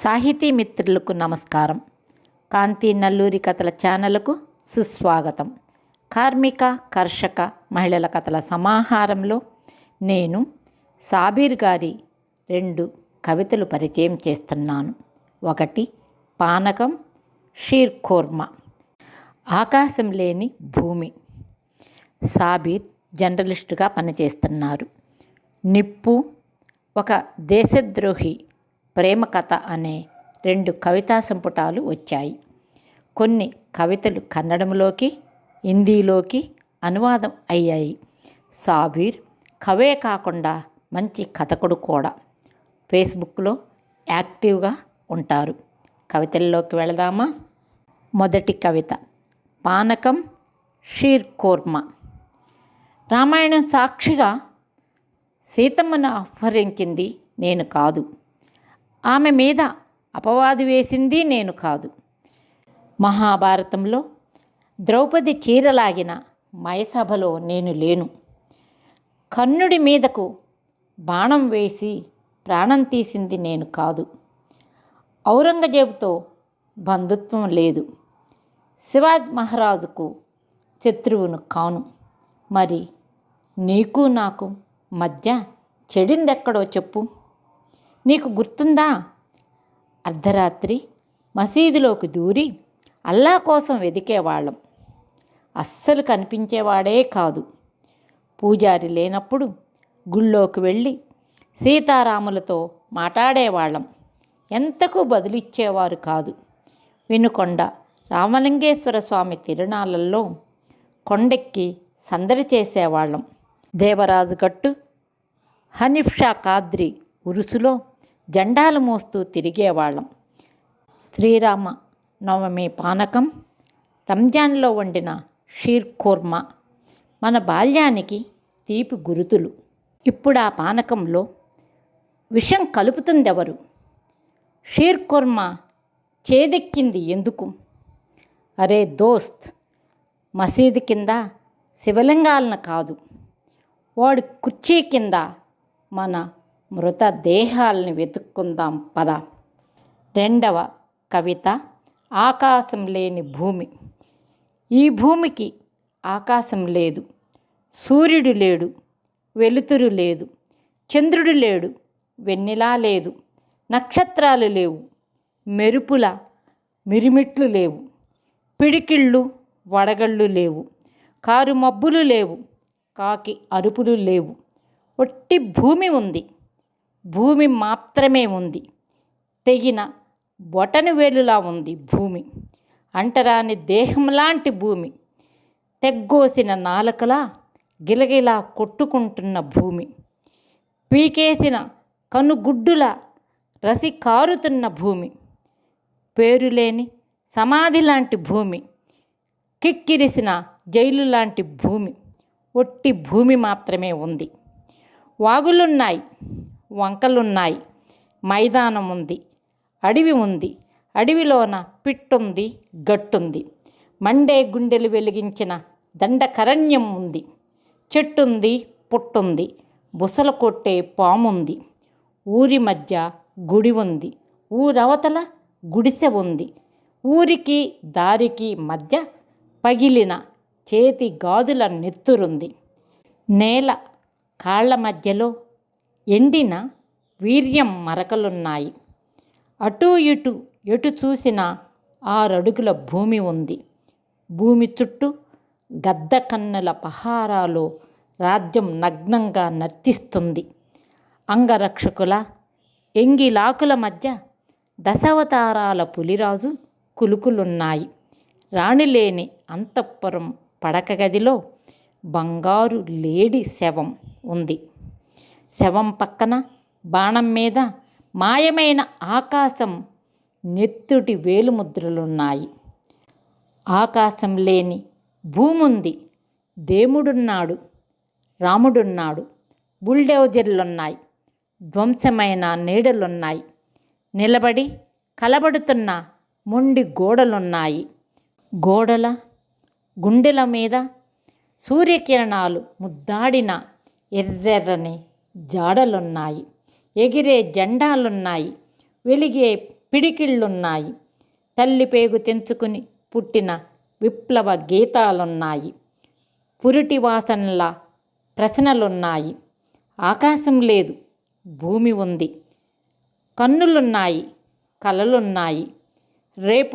సాహితీ మిత్రులకు నమస్కారం. కాంతి నల్లూరి కథల ఛానల్కు సుస్వాగతం. కార్మిక కర్షక మహిళల కథల సమాహారంలో నేను సాబీర్ గారి 2 కవితలు పరిచయం చేస్తున్నాను. ఒకటి పానకం, షీర్ ఖోర్మా. ఆకాశం లేని భూమి. సాబీర్ జర్నలిస్టుగా పనిచేస్తున్నారు. నిప్పు, ఒక దేశద్రోహి ప్రేమ కథ అనే 2 కవితా సంపుటాలు వచ్చాయి. కొన్ని కవితలు కన్నడంలోకి, హిందీలోకి అనువాదం అయ్యాయి. సాబీర్ కవే కాకుండా మంచి కథకుడు కూడా. ఫేస్బుక్లో యాక్టివ్గా ఉంటారు. కవితల్లోకి వెళదామా? మొదటి కవిత పానకం, షీర్ ఖోర్మా. రామాయణం సాక్షిగా సీతమ్మను అపహరించింది నేను కాదు. ఆమె మీద అపవాదు వేసింది నేను కాదు. మహాభారతంలో ద్రౌపది చీరలాగిన మయసభలో నేను లేను. కర్ణుడి మీదకు బాణం వేసి ప్రాణం తీసింది నేను కాదు. ఔరంగజేబుతో బంధుత్వం లేదు. శివాజీ మహారాజుకు శత్రువును కాను. మరి నీకు నాకు మధ్య చెడిందెక్కడో చెప్పు. నీకు గుర్తుందా? అర్ధరాత్రి మసీదులోకి దూరి అల్లా కోసం వెదికేవాళ్ళం. అస్సలు కనిపించేవాడే కాదు. పూజారి లేనప్పుడు గుళ్ళోకి వెళ్ళి సీతారాములతో మాట్లాడేవాళ్ళం. ఎంతకు బదులిచ్చేవారు కాదు. వినుకొండ రామలింగేశ్వర స్వామి తిరునాళ్ళల్లో కొండెక్కి సందడి చేసేవాళ్ళం. దేవరాజు గట్టు హనీఫ్ షా ఖాద్రీ ఉరుసులో జెండాలు మోస్తూ తిరిగేవాళ్ళం. శ్రీరామ నవమి పానకం, రంజాన్లో వండిన షీర్ ఖోర్మా మన బాల్యానికి తీపి గురుతులు. ఇప్పుడు ఆ పానకంలో విషం కలుపుతుందెవరు? షీర్ ఖోర్మా చేదెక్కింది ఎందుకు? అరే దోస్త్, మసీదు కింద శివలింగాలను కాదు, వాడి కుర్చీ కింద మన మృతదేహాలని వెతుక్కుందాం పద. రెండవ కవిత ఆకాశం లేని భూమి. ఈ భూమికి ఆకాశం లేదు, సూర్యుడు లేడు, వెలుతురు లేదు, చంద్రుడు లేడు, వెన్నెలా లేదు, నక్షత్రాలు లేవు, మెరుపుల మిరిమిట్లు లేవు, పిడికిళ్ళు వడగళ్ళు లేవు, కారు మబ్బులు లేవు, కాకి అరుపులు లేవు. ఒట్టి భూమి ఉంది. భూమి మాత్రమే ఉంది. తెగిన బొటను వేలులా ఉంది భూమి. అంటరాని దేహంలాంటి భూమి. తెగ్గోసిన నాలుకలా గిలగిలా కొట్టుకుంటున్న భూమి. పీకేసిన కనుగుడ్డుల రసి కారుతున్న భూమి. పేరులేని సమాధి లాంటి భూమి. కిక్కిరిసిన జైలు లాంటి భూమి. ఒట్టి భూమి మాత్రమే ఉంది. వాగులున్నాయి, వంకలున్నాయి, మైదానం ఉంది, అడవి ఉంది, అడవిలోన పిట్టుంది, గట్టుంది, మండే గుండెలు వెలిగించిన దండకరణ్యం ఉంది, చెట్టుంది, పుట్టుంది, బుసలు కొట్టే పాముంది, ఊరి మధ్య గుడి ఉంది, ఊరవతల గుడిసె ఉంది, ఊరికి దారికి మధ్య పగిలిన చేతి గాజుల నెత్తురుంది, నేల కాళ్ల మధ్యలో ఎండిన వీర్యం మరకలున్నాయి, అటూ ఇటు ఎటు చూసిన 6 అడుగుల భూమి ఉంది. భూమి చుట్టూ గద్ద కన్నుల పహారాలో రాజ్యం నగ్నంగా నర్తిస్తుంది. అంగరక్షకుల ఎంగిలాకుల మధ్య దశావతారాల పులిరాజు కులుకులున్నాయి. రాణిలేని అంతఃపురం పడక గదిలో బంగారు లేడి శవం ఉంది. శవం పక్కన బాణం మీద మాయమైన ఆకాశం నెత్తుటి వేలుముద్రలున్నాయి. ఆకాశం లేని భూముంది. దేవుడున్నాడు, రాముడున్నాడు, బుల్డోజర్లున్నాయి, ధ్వంసమైన నీడలున్నాయి, నిలబడి కలబడుతున్న మొండి గోడలున్నాయి. గోడల గుండెల మీద సూర్యకిరణాలు ముద్దాడిన ఎర్రెర్రని జాడలున్నాయి. ఎగిరే జెండాలున్నాయి. వెలిగే పిడికిళ్ళున్నాయి. తల్లి పేగు తెంచుకుని పుట్టిన విప్లవ గీతాలున్నాయి. పురిటి వాసనల ప్రశ్నలున్నాయి. ఆకాశం లేదు, భూమి ఉంది. కన్నులున్నాయి, కలలున్నాయి. రేపు